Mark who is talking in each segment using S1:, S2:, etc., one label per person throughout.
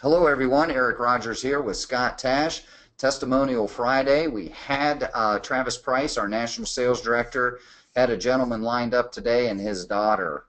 S1: Hello everyone, Eric Rogers here with Scott Tash, Testimonial Friday. We had Travis Price, our National Sales Director, had a gentleman lined up today, and his daughter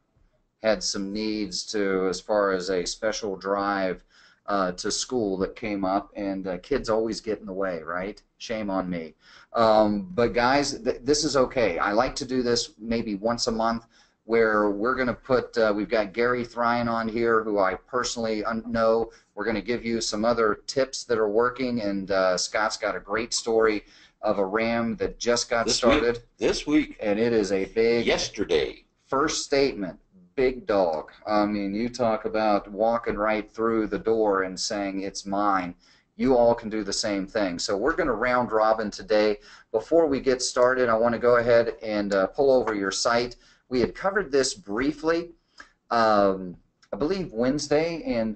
S1: had some needs to, as far as a special drive to school that came up, and kids always get in the way, right? Shame on me. But guys, this is okay. I like to do this maybe once a month, where we're going to put, we've got Gary Thrine on here, who I personally know. We're going to give you some other tips that are working, and Scott's got a great story of a ram that just got started.
S2: This week.
S1: And it is a big...
S2: Yesterday.
S1: First statement, big dog. I mean, you talk about walking right through the door and saying, it's mine. You all can do the same thing. So we're going to round robin today. Before we get started, I want to go ahead and pull over your site. We had covered this briefly, I believe Tuesday,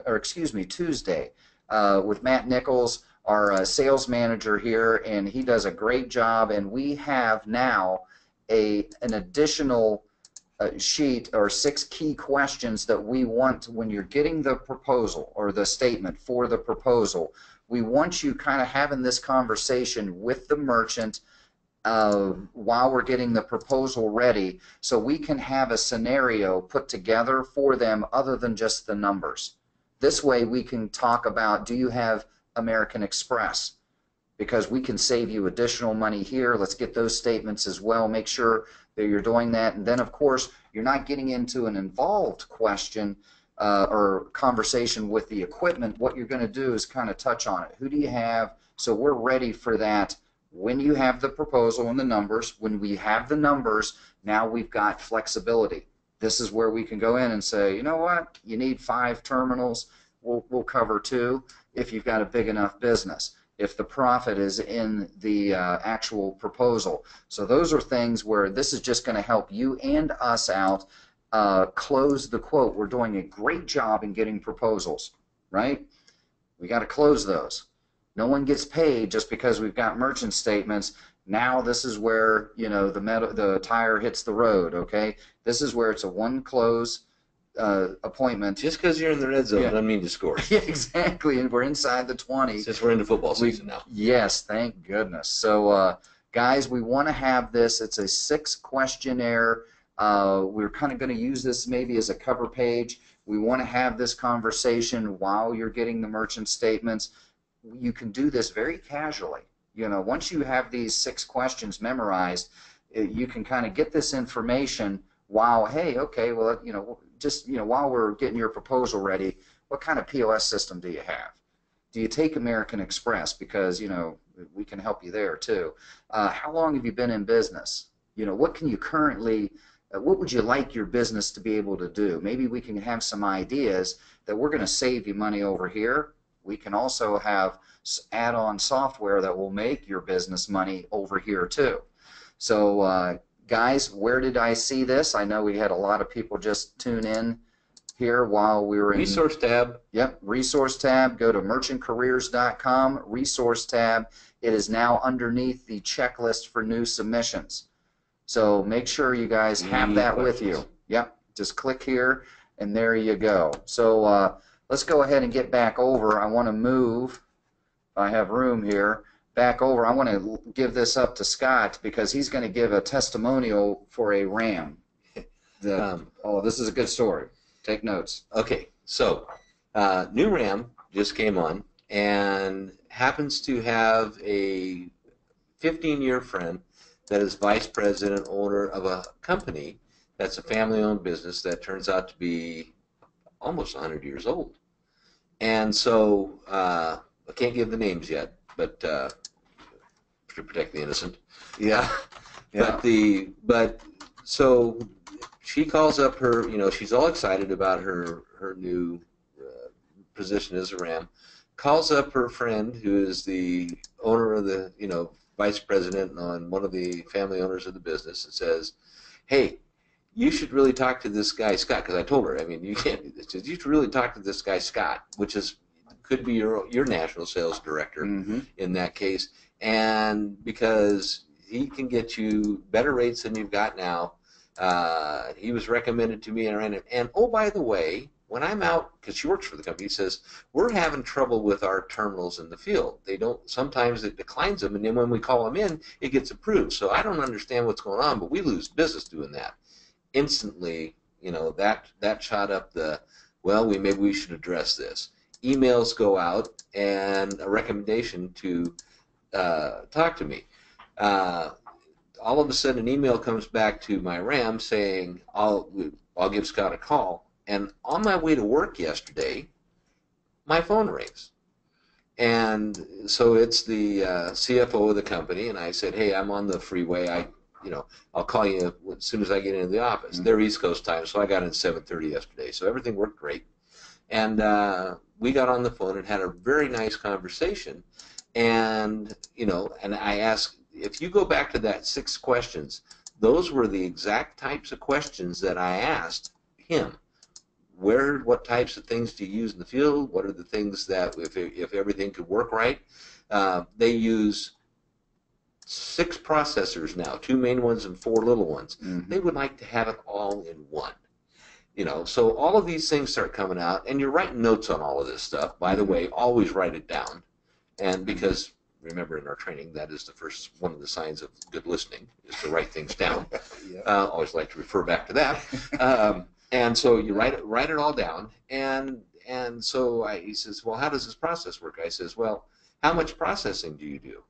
S1: with Matt Nichols, our sales manager here, and he does a great job. And we have now an additional sheet, or 6 key questions that we want when you're getting the proposal or the statement for the proposal. We want you kind of having this conversation with the merchant while we're getting the proposal ready, so we can have a scenario put together for them other than just the numbers. This way we can talk about, do you have American Express? Because we can save you additional money here. Let's get those statements as well. Make sure that you're doing that. And then, of course, you're not getting into an involved question or conversation with the equipment. What you're going to do is kind of touch on it. Who do you have? So we're ready for that. When you have the proposal and the numbers, when we have the numbers, now we've got flexibility. This is where we can go in and say, you know what, you need 5 terminals, we'll cover 2 if you've got a big enough business, if the profit is in the actual proposal. So those are things where this is just going to help you and us out close the quote. We're doing a great job in getting proposals, right? We got to close those. No one gets paid just because we've got merchant statements. Now this is where, you know, the tire hits the road, okay? This is where it's a one close appointment.
S2: Just because you're in the red zone doesn't mean to score.
S1: Yeah, exactly, and we're inside the 20.
S2: Since we're into football season now.
S1: Yes, thank goodness. So, guys, we want to have this. It's a 6 questionnaire. We're kind of going to use this maybe as a cover page. We want to have this conversation while you're getting the merchant statements. You can do this very casually. You know, once you have these 6 questions memorized, you can kind of get this information while, hey, okay, well, you know, just, you know, while we're getting your proposal ready, what kind of POS system do you have? Do you take American Express? Because, you know, we can help you there too. How long have you been in business? You know, what can you currently, what would you like your business to be able to do? Maybe we can have some ideas that we're going to save you money over here. We can also have add-on software that will make your business money over here too. So guys, where did I see this? I know we had a lot of people just tune in here while we were in
S2: Resource tab.
S1: Yep, Resource tab. Go to merchantcareers.com, Resource tab. It is now underneath the checklist for new submissions. So make sure you guys have that with you. Yep, just click here and there you go. So let's go ahead and get back over. I want to move, if I have room here, back over. I want to give this up to Scott because he's going to give a testimonial for a ram. Oh, this is a good story. Take notes.
S2: Okay, so new ram just came on and happens to have a 15-year friend that is vice president, owner of a company that's a family-owned business that turns out to be almost 100 years old. And so I can't give the names yet, but to protect the innocent.
S1: Yeah.
S2: Yeah. But so she calls up her, you know, she's all excited about her new position as a ram, calls up her friend who is the owner of the, you know, vice president and one of the family owners of the business, and says, hey, you should really talk to this guy Scott, because I told her, I mean, you can't do this. You should really talk to this guy Scott, which could be your national sales director in that case, and because he can get you better rates than you've got now. He was recommended to me, and I ran it. And oh, by the way, when I'm out, because she works for the company, he says, we're having trouble with our terminals in the field. They don't, sometimes it declines them, and then when we call them in, it gets approved. So I don't understand what's going on, but we lose business doing that. Instantly, you know, that shot up the, well, maybe we should address this. Emails go out and a recommendation to talk to me. All of a sudden, an email comes back to my RAM saying, I'll give Scott a call. And on my way to work yesterday, my phone rings. And so it's the CFO of the company, and I said, hey, I'm on the freeway. I'll call you as soon as I get into the office. Mm-hmm. They're East Coast time, so I got in 7:30 yesterday. So everything worked great. And we got on the phone and had a very nice conversation. And, and I asked, if you go back to that 6 questions, those were the exact types of questions that I asked him. What types of things do you use in the field? What are the things that, if everything could work right? They use 6 processors now, 2 main ones and 4 little ones. Mm-hmm. They would like to have it all in one. So all of these things start coming out, and you're writing notes on all of this stuff. By the way, always write it down. And because, remember, in our training, that is one of the signs of good listening, is to write things down. Yeah. Always like to refer back to that. And so you write it all down, and so he says, well, how does this process work? I says, well, how much processing do you do?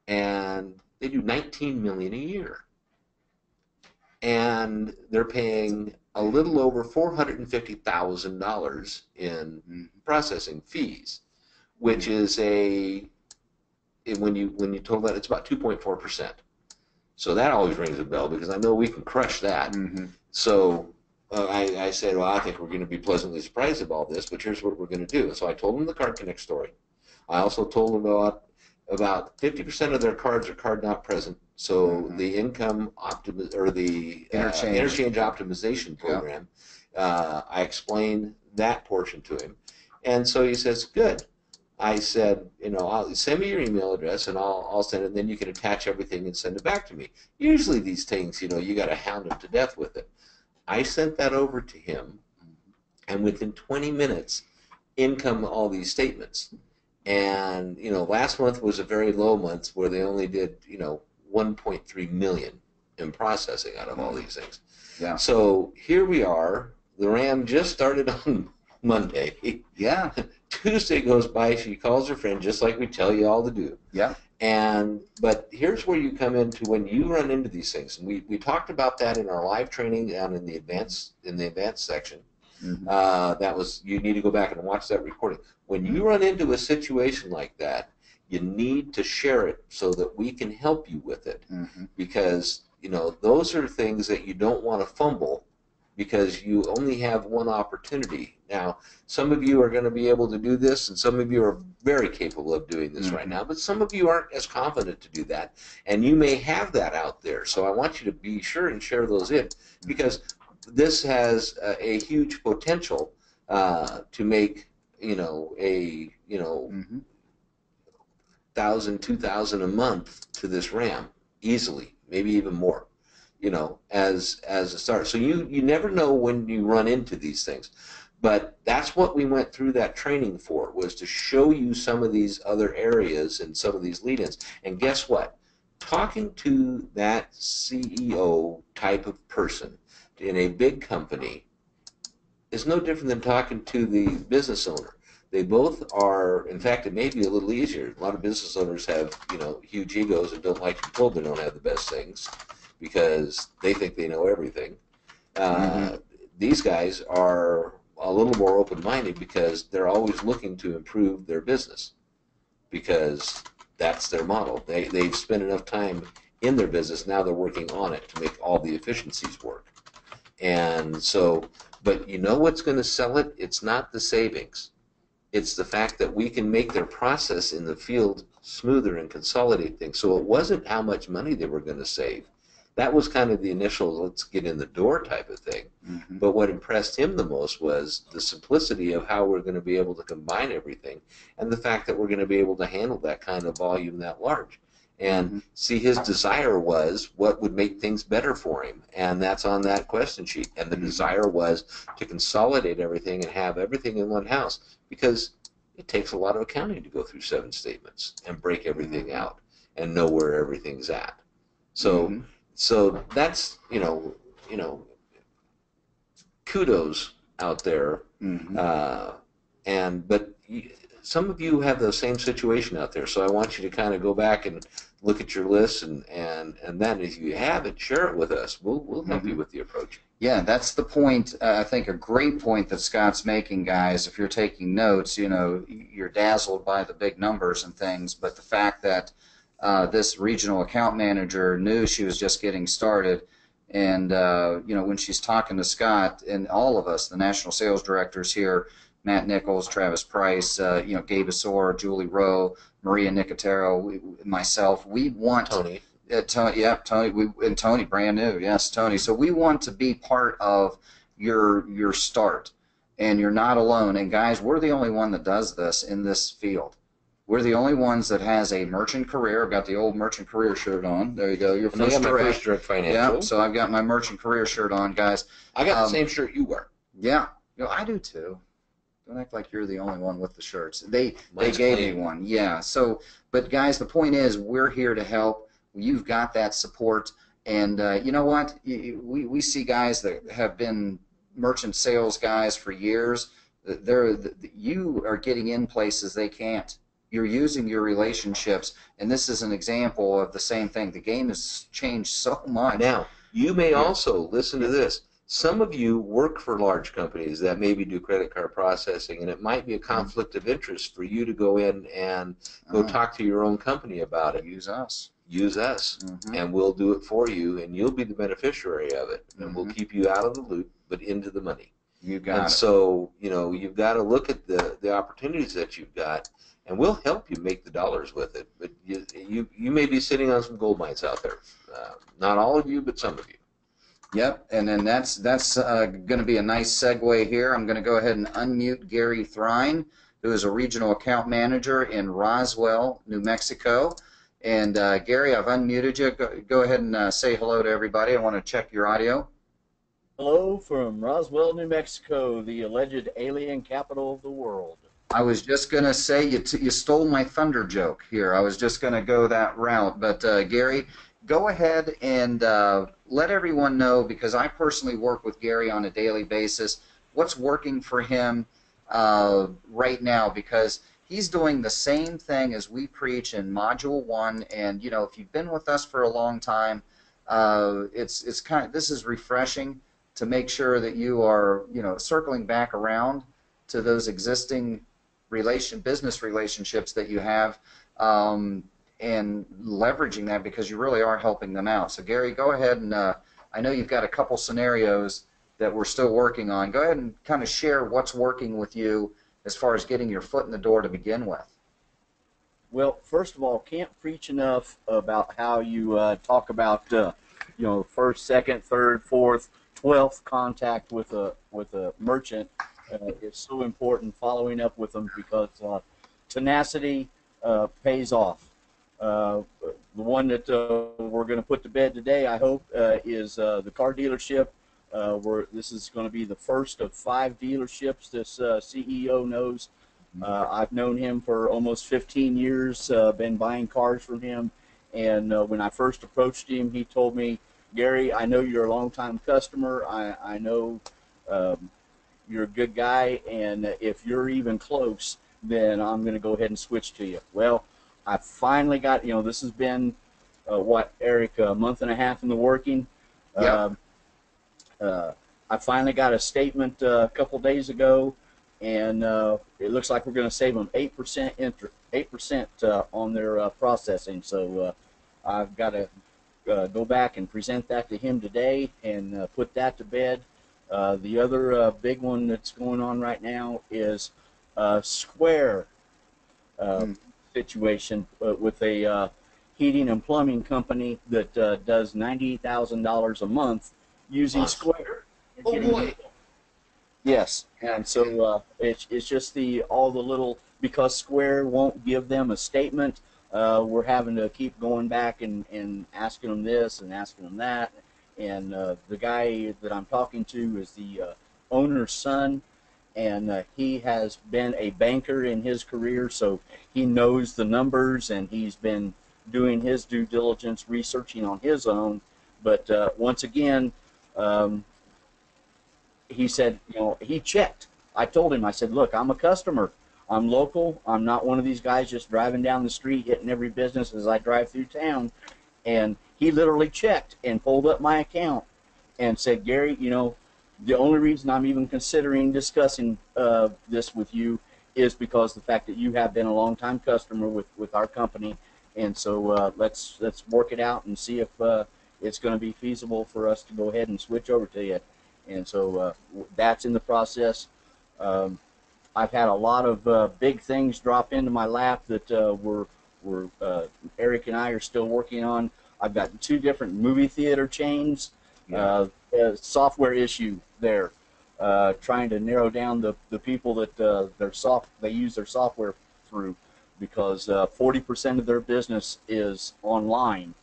S2: And they do 19 million a year, and they're paying a little over $450,000 in processing fees, which is when you total that, it's about 2.4%. So that always rings a bell, because I know we can crush that. Mm-hmm. So I said, well, I think we're going to be pleasantly surprised about this, but here's what we're going to do. So I told them the Card Connect story. I also told them about 50% of their cards are card not present. So mm-hmm. the income the interchange optimization program, I explained that portion to him. And so he says, good. I said, I'll send me your email address, and I'll send it, and then you can attach everything and send it back to me. Usually these things, you got to hound them to death with it. I sent that over to him, and within 20 minutes, in come all these statements. And, last month was a very low month where they only did, 1.3 million in processing out of all these things. Yeah. So here we are. The RAM just started on Monday. Yeah. Tuesday goes by, she calls her friend, just like we tell you all to do. Yeah. But here's where you come into when you run into these things. And we talked about that in our live training down in the advanced section. Mm-hmm. You need to go back and watch that recording. When you run into a situation like that, you need to share it so that we can help you with it. Mm-hmm. Because, those are things that you don't want to fumble, because you only have one opportunity. Now, some of you are going to be able to do this, and some of you are very capable of doing this mm-hmm. right now, but some of you aren't as confident to do that, and you may have that out there. So I want you to be sure and share those in, because this has a huge potential to make, mm-hmm. 1,000, 2,000 a month to this RAM easily, maybe even more. As a start. So you never know when you run into these things. But that's what we went through that training for, was to show you some of these other areas and some of these lead-ins. And guess what? Talking to that CEO type of person in a big company is no different than talking to the business owner. They both are, in fact, it may be a little easier. A lot of business owners have, huge egos and don't like to be told they don't have the best things, because they think they know everything. Mm-hmm. These guys are a little more open-minded, because they're always looking to improve their business, because that's their model. They've spent enough time in their business, now they're working on it to make all the efficiencies work. And so, but what's going to sell it? It's not the savings. It's the fact that we can make their process in the field smoother and consolidate things. So it wasn't how much money they were going to save. That was kind of the initial let's get in the door type of thing. Mm-hmm. But what impressed him the most was the simplicity of how we're going to be able to combine everything, and the fact that we're going to be able to handle that kind of volume that large. and see his desire was what would make things better for him, and that's on that question sheet. And the desire was to consolidate everything and have everything in one house, because it takes a lot of accounting to go through 7 statements and break everything out and know where everything's at. So so that's, kudos out there. But some of you have the same situation out there, so I want you to kind of go back and look at your list, and then if you have it, share it with us. We'll help you with the approach.
S1: Yeah, that's the point. I think a great point that Scott's making, guys. If you're taking notes, you're dazzled by the big numbers and things, but the fact that this regional account manager knew she was just getting started, and when she's talking to Scott and all of us, the national sales directors here, Matt Nichols, Travis Price, Gabe Asor, Julie Rowe, Maria Nicotero, myself, we want
S2: Tony.
S1: Tony, and Tony, brand new, yes, Tony. So we want to be part of your start, and you're not alone. And guys, we're the only one that does this in this field. We're the only ones that has a merchant career. I've got the old merchant career shirt on. There you go. Your first
S2: direct financial.
S1: Yeah, so I've got my merchant career shirt on, guys.
S2: I got the same shirt you wear.
S1: Yeah, I do too. Don't act like you're the only one with the shirts. They gave me one. Yeah. So, but guys, the point is, we're here to help. You've got that support, and you know what? We see guys that have been merchant sales guys for years. You are getting in places they can't. You're using your relationships, and this is an example of the same thing. The game has changed so much.
S2: Now, you may also listen to this. Some of you work for large companies that maybe do credit card processing, and it might be a conflict of interest for you to go in and go talk to your own company about it.
S1: Use us.
S2: Use us, and we'll do it for you, and you'll be the beneficiary of it, and we'll keep you out of the loop, but into the money.
S1: You got it.
S2: And so, you've got to look at the opportunities that you've got, and we'll help you make the dollars with it. But you may be sitting on some gold mines out there. Not all of you, but some of you.
S1: Yep, and then that's going to be a nice segue here. I'm going to go ahead and unmute Gary Thrine, who is a regional account manager in Roswell, New Mexico. And Gary, I've unmuted you. Go ahead and say hello to everybody. I want to check your audio.
S3: Hello from Roswell, New Mexico, the alleged alien capital of the world.
S1: I was just going to say you stole my thunder joke here. I was just going to go that route. But Gary, go ahead and let everyone know, because I personally work with Gary on a daily basis, what's working for him right now, because he's doing the same thing as we preach in Module 1. And, if you've been with us for a long time, this is refreshing to make sure that you are, circling back around to those existing business relationships that you have, and leveraging that, because you really are helping them out. So Gary, go ahead, and I know you've got a couple scenarios that we're still working on. Go ahead and kind of share what's working with you as far as getting your foot in the door to begin with.
S3: Well, first of all, can't preach enough about how you talk about first, second, third, fourth, 12th contact with a merchant. It's so important, following up with them, because tenacity pays off. The one that we're going to put to bed today, I hope, is the car dealership. This is going to be the first of 5 dealerships this CEO knows. I've known him for almost 15 years, been buying cars from him, and when I first approached him, he told me, Gary, I know you're a long-time customer. I know you're a good guy, and if you're even close, then I'm going to go ahead and switch to you. Well, I finally got, this has been, Eric, a month and a half in the working.
S1: Yep.
S3: I finally got a statement a couple days ago, and it looks like we're going to save them 8% on their processing. So I've got to go back and present that to him today and put that to bed. The other big one that's going on right now is Square situation with a heating and plumbing company that does $90,000 a month using Square.
S2: Oh boy!
S3: Yes, and so it's just all the little, because Square won't give them a statement. we're having to keep going back and asking them this and asking them that. And the guy that I'm talking to is the owner's son, and he has been a banker in his career, so he knows the numbers, and he's been doing his due diligence, researching on his own. But once again, he said, you know, he checked. I told him, I said, look, I'm a customer. I'm local. I'm not one of these guys just driving down the street hitting every business as I drive through town. And he literally checked and pulled up my account and said, Gary, you know, the only reason I'm even considering discussing this with you is because the fact that you have been a long-time customer with our company. And so let's work it out and see if it's going to be feasible for us to go ahead and switch over to you. And so that's in the process. I've had a lot of big things drop into my lap that Eric and I are still working on. I've got 2 different movie theater chains.
S2: Yeah.
S3: Software issue there. Trying to narrow down the people that they use their software through, because 40% of their business is online,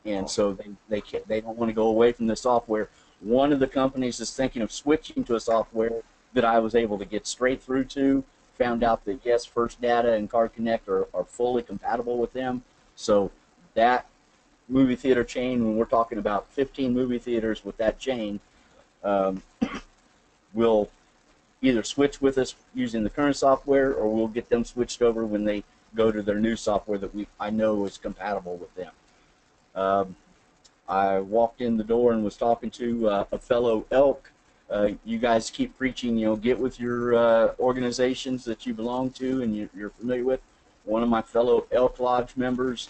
S3: and so they don't want to go away from the software. One of the companies is thinking of switching to a software that I was able to get straight through to. Found out that yes, First Data and Card Connect are fully compatible with them. So that movie theater chain, when we're talking about 15 movie theaters with that chain, will either switch with us using the current software, or we'll get them switched over when they go to their new software that I know is compatible with them. I walked in the door and was talking to a fellow elk. You guys keep preaching, you know, get with your organizations that you belong to and you're familiar with. One of my fellow Elk Lodge members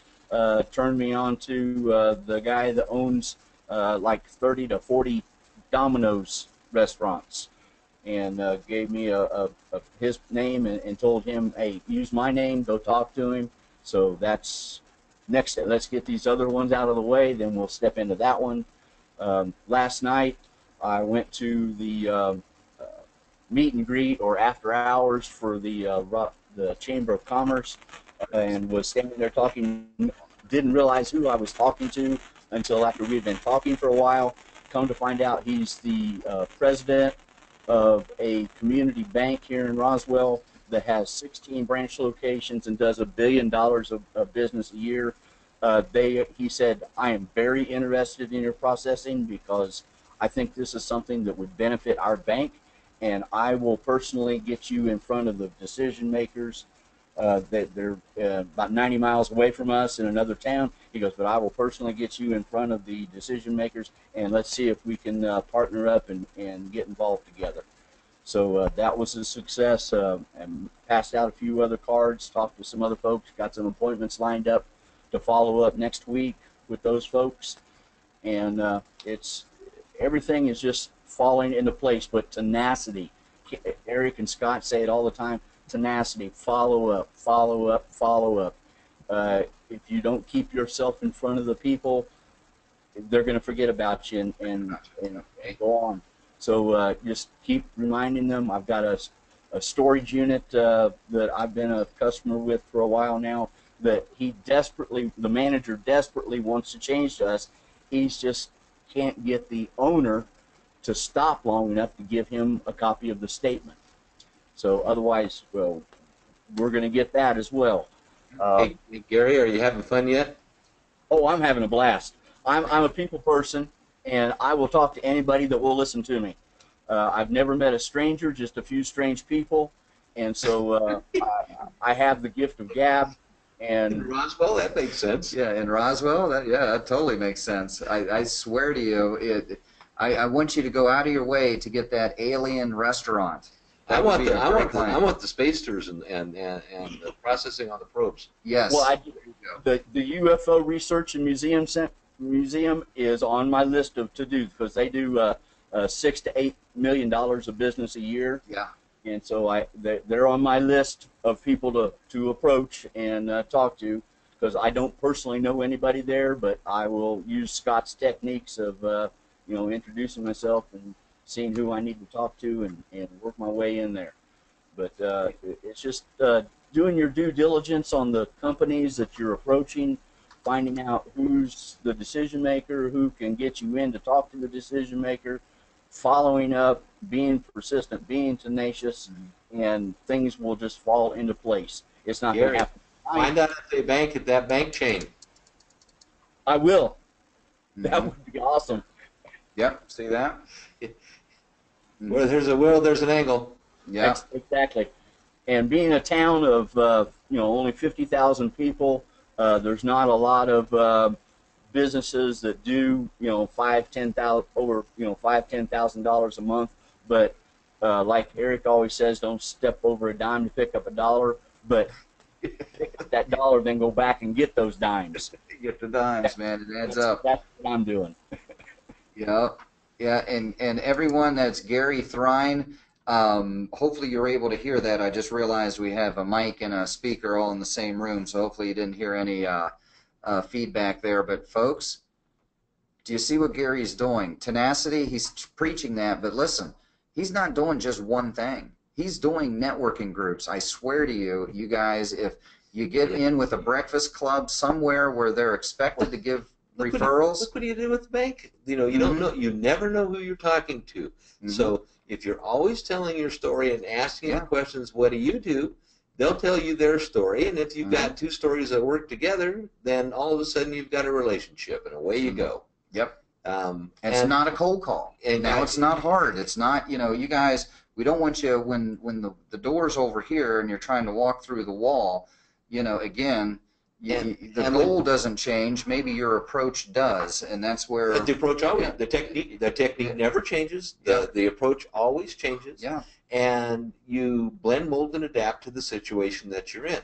S3: turned me on to the guy that owns like 30 to 40 Domino's restaurants, and gave me his name and told him, hey, use my name, go talk to him. So that's next step. Let's get these other ones out of the way, then we'll step into that one. Last night I went to the meet and greet or after hours for the Chamber of Commerce, and was standing there talking. Didn't realize who I was talking to until after we had been talking for a while. Come to find out, he's the president of a community bank here in Roswell that has 16 branch locations and does $1 billion of business a year. He said, I am very interested in your processing because I think this is something that would benefit our bank, and I will personally get you in front of the decision makers. That they're about 90 miles away from us in another town. He goes, but I will personally get you in front of the decision makers, and let's see if we can partner up and get involved together. So that was a success, and passed out a few other cards, talked to some other folks, got some appointments lined up to follow up next week with those folks. And everything is just falling into place, but tenacity. Eric and Scott say it all the time. Tenacity, follow up, follow up, follow up. If you don't keep yourself in front of the people, they're going to forget about you and go on. So just keep reminding them. I've got a storage unit that I've been a customer with for a while now that the manager desperately wants to change to us. He's just can't get the owner to stop long enough to give him a copy of the statement. So otherwise, well, we're going to get that as well.
S2: Hey, Gary, are you having fun yet?
S3: Oh, I'm having a blast. I'm a people person, and I will talk to anybody that will listen to me. I've never met a stranger, just a few strange people, and so I have the gift of gab. And
S2: In Roswell, that makes sense.
S1: Yeah, in Roswell, that totally makes sense. I swear to you, I want you to go out of your way to get that alien restaurant.
S2: I want the space tours and the processing on the probes.
S1: Yes.
S3: Well, the UFO Research and Museum is on my list of to-dos because they do $6 to $8 million of business a year.
S1: Yeah.
S3: And so they're on my list of people to approach and talk to, because I don't personally know anybody there, but I will use Scott's techniques of introducing myself and seeing who I need to talk to and work my way in there. But it's just doing your due diligence on the companies that you're approaching, finding out who's the decision maker, who can get you in to talk to the decision maker, following up, being persistent, being tenacious, and things will just fall into place. It's not going to
S2: Gary,
S3: happen.
S2: find out if they bank at that bank chain.
S3: I will.
S1: Mhm.
S3: That would be awesome.
S1: Yep. See that?
S2: Where there's a will, there's an angle.
S1: Yeah.
S3: Exactly. And being a town of only 50,000 people, there's not a lot of businesses that do $5,000 a month. But like Eric always says, don't step over a dime to pick up a dollar. But pick up that dollar, then go back and get those dimes.
S1: Get the dimes, man. It adds up.
S3: That's what I'm doing.
S1: Yeah. Yeah. And everyone that's Gary Thrine, hopefully you're able to hear that. I just realized we have a mic and a speaker all in the same room, so hopefully you didn't hear any feedback there. But folks, do you see what Gary's doing? Tenacity, he's preaching that, but listen, he's not doing just one thing. He's doing networking groups. I swear to you, you guys, if you get in with a breakfast club somewhere where they're expected to give referrals.
S2: Look what you did with the bank. You don't know. You never know who you're talking to. So if you're always telling your story and asking the questions, what do you do? They'll tell you their story, and if you've got two stories that work together, then all of a sudden you've got a relationship, and away you go.
S1: Yep. It's not a cold call. And now it's not hard. It's not, you guys, we don't want you, when the door's over here and you're trying to walk through the wall, again, the goal doesn't change. Maybe your approach does, and that's where
S2: the approach always the technique never changes. The approach always changes.
S1: Yeah.
S2: And you blend, mold, and adapt to the situation that you're in.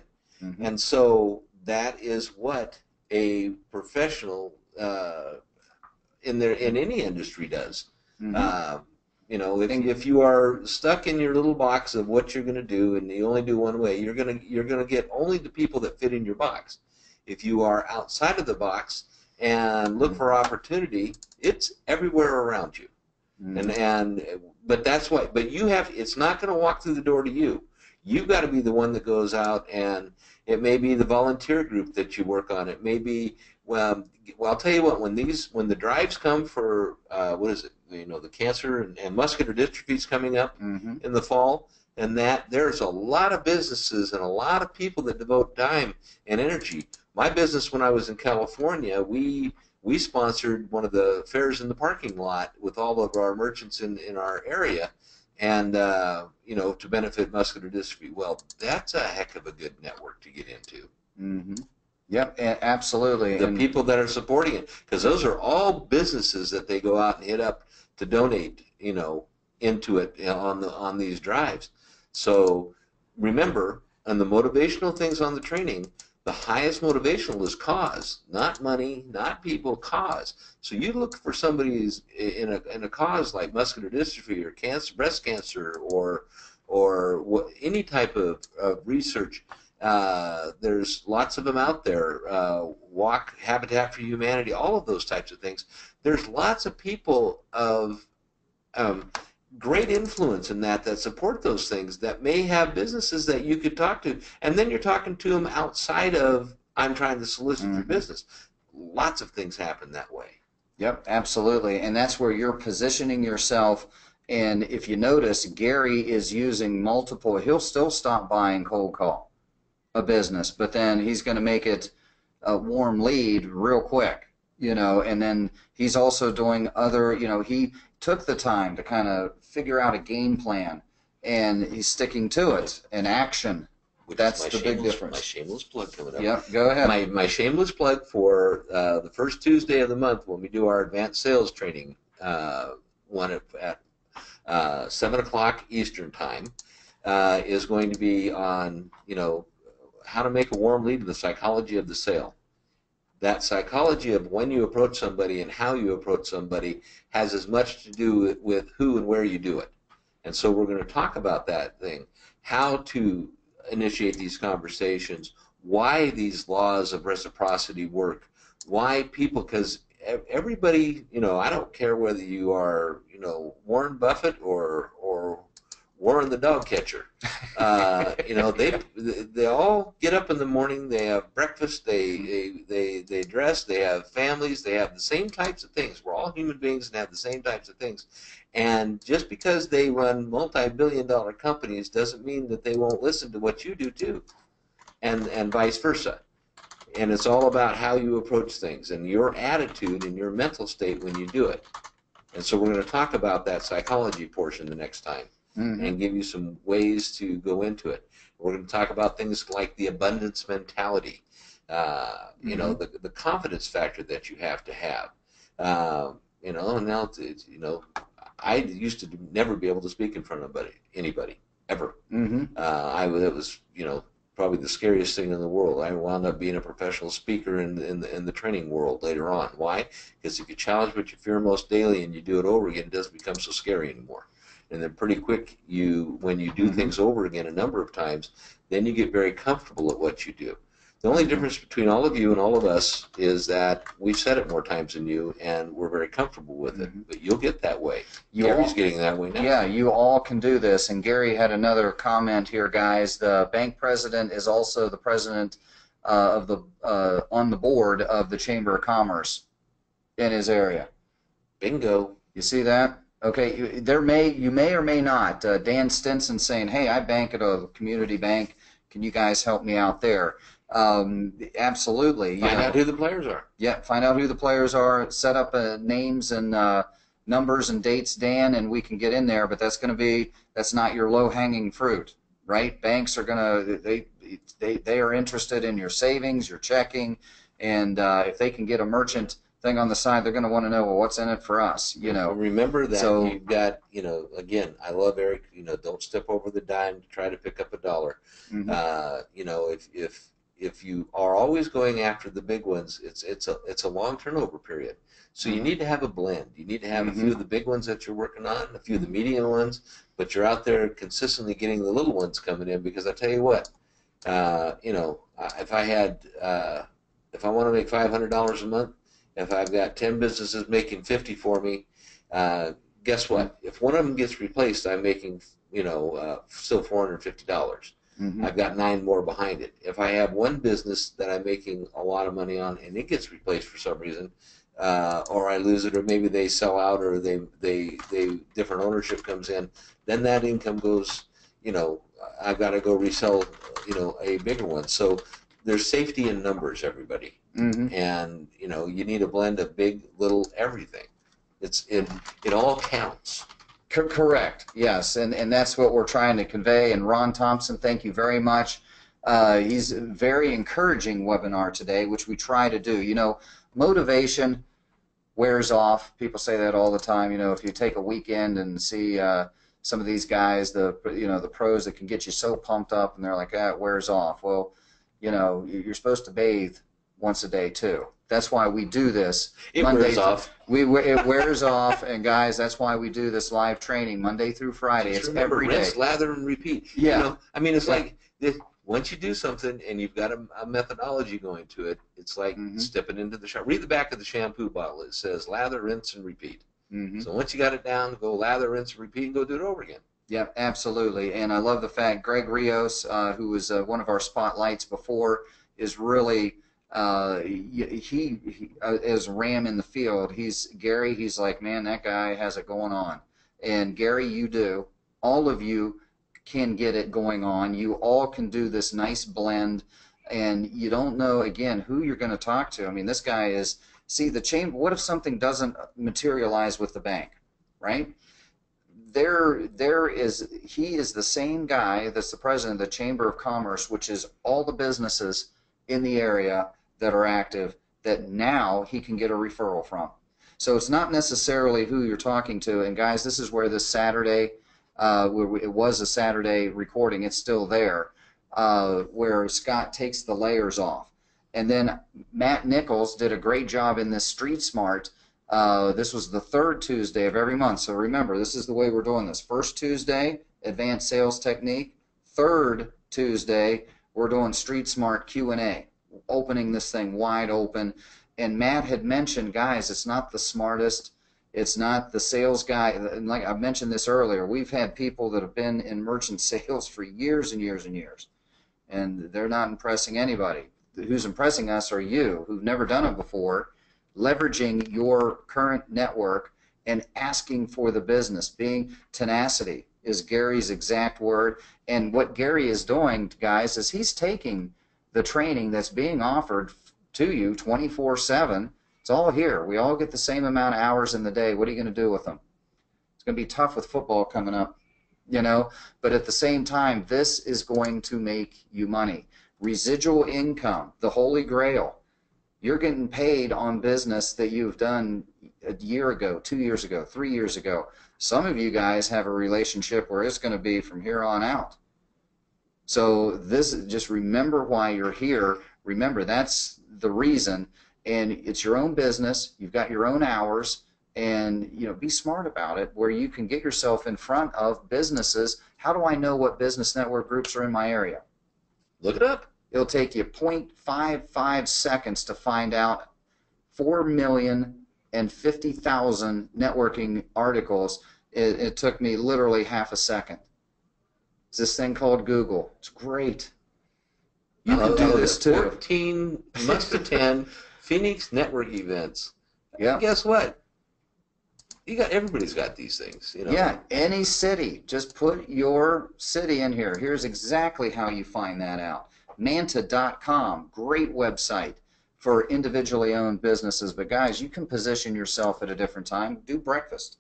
S2: And so that is what a professional in any industry does. If you are stuck in your little box of what you're going to do, and you only do one way, you're going to get only the people that fit in your box. If you are outside of the box and look for opportunity, it's everywhere around you. But that's why. But it's not going to walk through the door to you. You've got to be the one that goes out, and it may be the volunteer group that you work on. It may be I'll tell you what. When the drives come for the cancer and muscular dystrophy is coming up in the fall, and that there's a lot of businesses and a lot of people that devote time and energy. My business, when I was in California, we sponsored one of the fairs in the parking lot with all of our merchants in our area, and to benefit muscular dystrophy. Well, that's a heck of a good network to get into.
S1: Yep, absolutely.
S2: The people that are supporting it, because those are all businesses that they go out and hit up to donate, into it on these drives. So remember, on the motivational things on the training, the highest motivational is cause, not money, not people, cause. So you look for somebody in a cause like muscular dystrophy or cancer, breast cancer, or any type of research. There's lots of them out there. Walk, Habitat for Humanity, all of those types of things. There's lots of people of great influence in that support those things, that may have businesses that you could talk to, and then you're talking to them outside of, I'm trying to solicit your business. Lots of things happen that way.
S1: Yep, absolutely. And that's where you're positioning yourself. And if you notice, Gary is using multiple, he'll still stop by and cold call a business, but then he's going to make it a warm lead real quick, and then he's also doing other, he took the time to kind of figure out a game plan, and he's sticking to it in action. That's the big difference.
S2: My shameless plug coming up.
S1: Yep, go ahead.
S2: My shameless plug for the first Tuesday of the month when we do our advanced sales training, one at 7 o'clock Eastern time, is going to be on, how to make a warm lead to the psychology of the sale. That psychology of when you approach somebody and how you approach somebody has as much to do with who and where you do it. And so we're going to talk about that thing, how to initiate these conversations, why these laws of reciprocity work, why people, because everybody, I don't care whether you are, Warren Buffett or Warren the dog catcher. You know, they all get up in the morning. They have breakfast. They dress. They have families. They have the same types of things. We're all human beings and have the same types of things. And just because they run multi-billion-dollar companies doesn't mean that they won't listen to what you do too, and vice versa. And it's all about how you approach things and your attitude and your mental state when you do it. And so we're going to talk about that psychology portion the next time, and give you some ways to go into it. We're going to talk about things like the abundance mentality, you know, the confidence factor that you have to have. You know, and now it's, you know, I used to never be able to speak in front of anybody ever. It was, you know, probably the scariest thing in the world. I wound up being a professional speaker in the training world later on. Why? Because if you challenge what you fear most daily and you do it over again, it doesn't become so scary anymore. And then pretty quick, when you do things over again a number of times, then you get very comfortable at what you do. The only difference between all of you and all of us is that we've said it more times than you, and we're very comfortable with it. But you'll get that way. Gary's getting that way now.
S1: Yeah, you all can do this. And Gary had another comment here, guys. The bank president is also the president of the on the board of the Chamber of Commerce in his area.
S2: Bingo.
S1: You see that? Okay, you may or may not. Dan Stinson saying, "Hey, I bank at a community bank. Can you guys help me out there?" Absolutely.
S2: Find out who the players are.
S1: Yeah, find out who the players are. Set up names and numbers and dates, Dan, and we can get in there. But that's not your low-hanging fruit, right? Banks are gonna they are interested in your savings, your checking, and if they can get a merchant thing on the side, they're going to want to know, well, what's in it for us, you know.
S2: Remember that you've got, you know, again, I love Eric, you know, don't step over the dime to try to pick up a dollar. You know, if you are always going after the big ones, it's a long turnover period. So you need to have a blend. You need to have a few of the big ones that you're working on, a few of the medium ones, but you're out there consistently getting the little ones coming in, because I tell you what, you know, if I want to make $500 a month, if I've got 10 businesses making 50 for me, guess what? If one of them gets replaced, I'm making, you know, still $450. I've got 9 more behind it. If I have one business that I'm making a lot of money on and it gets replaced for some reason, or I lose it, or maybe they sell out, or they different ownership comes in, then that income goes, you know, I've got to go resell, you know, a bigger one. So there's safety in numbers, everybody. And, you know, you need a blend of big, little, everything. It all counts.
S1: Correct. Yes, and that's what we're trying to convey. And Ron Thompson, thank you very much. He's a very encouraging webinar today, which we try to do. You know, motivation wears off. People say that all the time. You know, if you take a weekend and see some of these guys, the pros that can get you so pumped up, and they're like, it wears off. Well, you know, you're supposed to bathe once a day too. That's why we do this.
S2: It wears off.
S1: It wears off, and guys, that's why we do this live training Monday through Friday.
S2: Just
S1: it's
S2: remember,
S1: every day.
S2: rinse, lather, and repeat.
S1: Yeah.
S2: You know, I mean, it's like this, once you do something and you've got a methodology going to it, it's like stepping into the shower. Read the back of the shampoo bottle. It says lather, rinse, and repeat. So once you got it down, go lather, rinse, and repeat, and go do it over again.
S1: Yeah, absolutely. And I love the fact Greg Rios, who was one of our spotlights before, is really he as Ram in the field. Gary. He's like, man, that guy has it going on. And Gary, you do. All of you can get it going on. You all can do this nice blend, and you don't know, again, who you're going to talk to. I mean, this guy is, see, the chamber, what if something doesn't materialize with the bank, right? He is the same guy that's the president of the Chamber of Commerce, which is all the businesses in the area that are active, that now he can get a referral from. So it's not necessarily who you're talking to. And guys, this is where this Saturday, it was a Saturday recording, it's still there, where Scott takes the layers off. And then Matt Nichols did a great job in this Street Smart. This was the third Tuesday of every month. So remember, this is the way we're doing this. First Tuesday, Advanced Sales Technique. Third Tuesday, we're doing Street Smart Q&A, opening this thing wide open. And Matt had mentioned, guys, it's not the smartest, It's not the sales guy. And like I mentioned this earlier, we've had people that have been in merchant sales for years and years and years, and they're not impressing anybody. Who's impressing us are you, who've never done it before, leveraging your current network and asking for the business. Being tenacity is Gary's exact word. And what Gary is doing, guys, is he's taking the training that's being offered to you 24/7. It's all here. We all get the same amount of hours in the day. What are you going to do with them? It's going to be tough with football coming up, you know, but at the same time, this is going to make you money. Residual income, the holy grail. You're getting paid on business that you've done a year ago, 2 years ago, 3 years ago. Some of you guys have a relationship where it's going to be from here on out. So this, just remember why you're here. Remember, that's the reason. And it's your own business. You've got your own hours. And, you know, be smart about it where you can get yourself in front of businesses. How do I know what business network groups are in my area?
S2: Look it up.
S1: It'll take you 0.55 seconds to find out 4,050,000 networking articles. It took me literally half a second. It's this thing called Google. It's great. You can do this too.
S2: 14 must attend Phoenix network events.
S1: Yeah.
S2: Guess what? Everybody's got these things. You know?
S1: Yeah, any city. Just put your city in here. Here's exactly how you find that out. Manta.com, great website for individually owned businesses. But guys, you can position yourself at a different time. Do breakfast.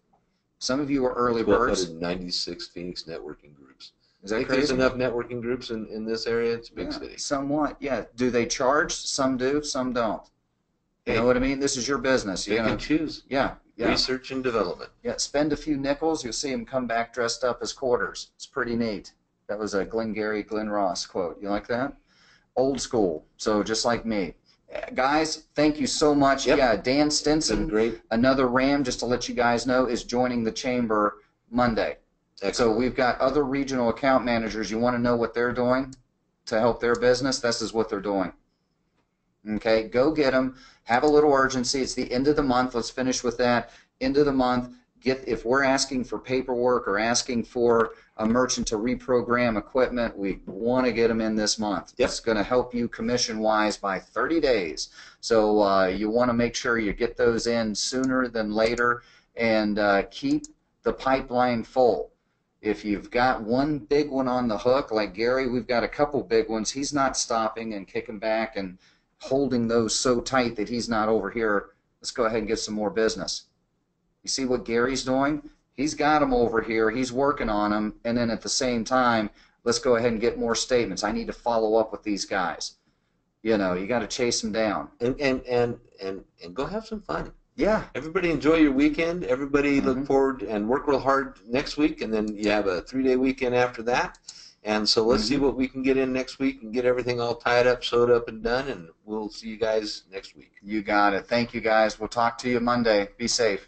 S1: Some of you are early birds.
S2: 196 Phoenix networking groups.
S1: Is that
S2: Think
S1: crazy?
S2: there's enough networking groups in this area? It's a big city.
S1: Somewhat, yeah. Do they charge? Some do, some don't. You know what I mean? This is your business.
S2: You can choose.
S1: Yeah.
S2: Research and development.
S1: Yeah, spend a few nickels. You'll see them come back dressed up as quarters. It's pretty neat. That was a Glenn Ross quote. You like that? Old school. So just like me. Guys, thank you so much.
S2: Yep.
S1: Yeah, Dan Stinson,
S2: Great.
S1: another Ram, just to let you guys know, is joining the chamber Monday.
S2: Excellent.
S1: So we've got other regional account managers. You want to know what they're doing to help their business? This is what they're doing. Okay, go get them. Have a little urgency. It's the end of the month. Let's finish with that. End of the month. If we're asking for paperwork or asking for a merchant to reprogram equipment, we want to get them in this month.
S2: Yep.
S1: It's going to help you commission-wise by 30 days. So you want to make sure you get those in sooner than later, and keep the pipeline full. If you've got one big one on the hook, like Gary, we've got a couple big ones. He's not stopping and kicking back and holding those so tight that he's not over here. Let's go ahead and get some more business. You see what Gary's doing? He's got them over here. He's working on them. And then at the same time, let's go ahead and get more statements. I need to follow up with these guys. You know, you got to chase them down.
S2: And go have some fun.
S1: Yeah.
S2: Everybody enjoy your weekend. Everybody look forward and work real hard next week, and then you have a 3-day weekend after that. And so let's see what we can get in next week and get everything all tied up, sewed up, and done, and we'll see you guys next week.
S1: You got it. Thank you, guys. We'll talk to you Monday. Be safe.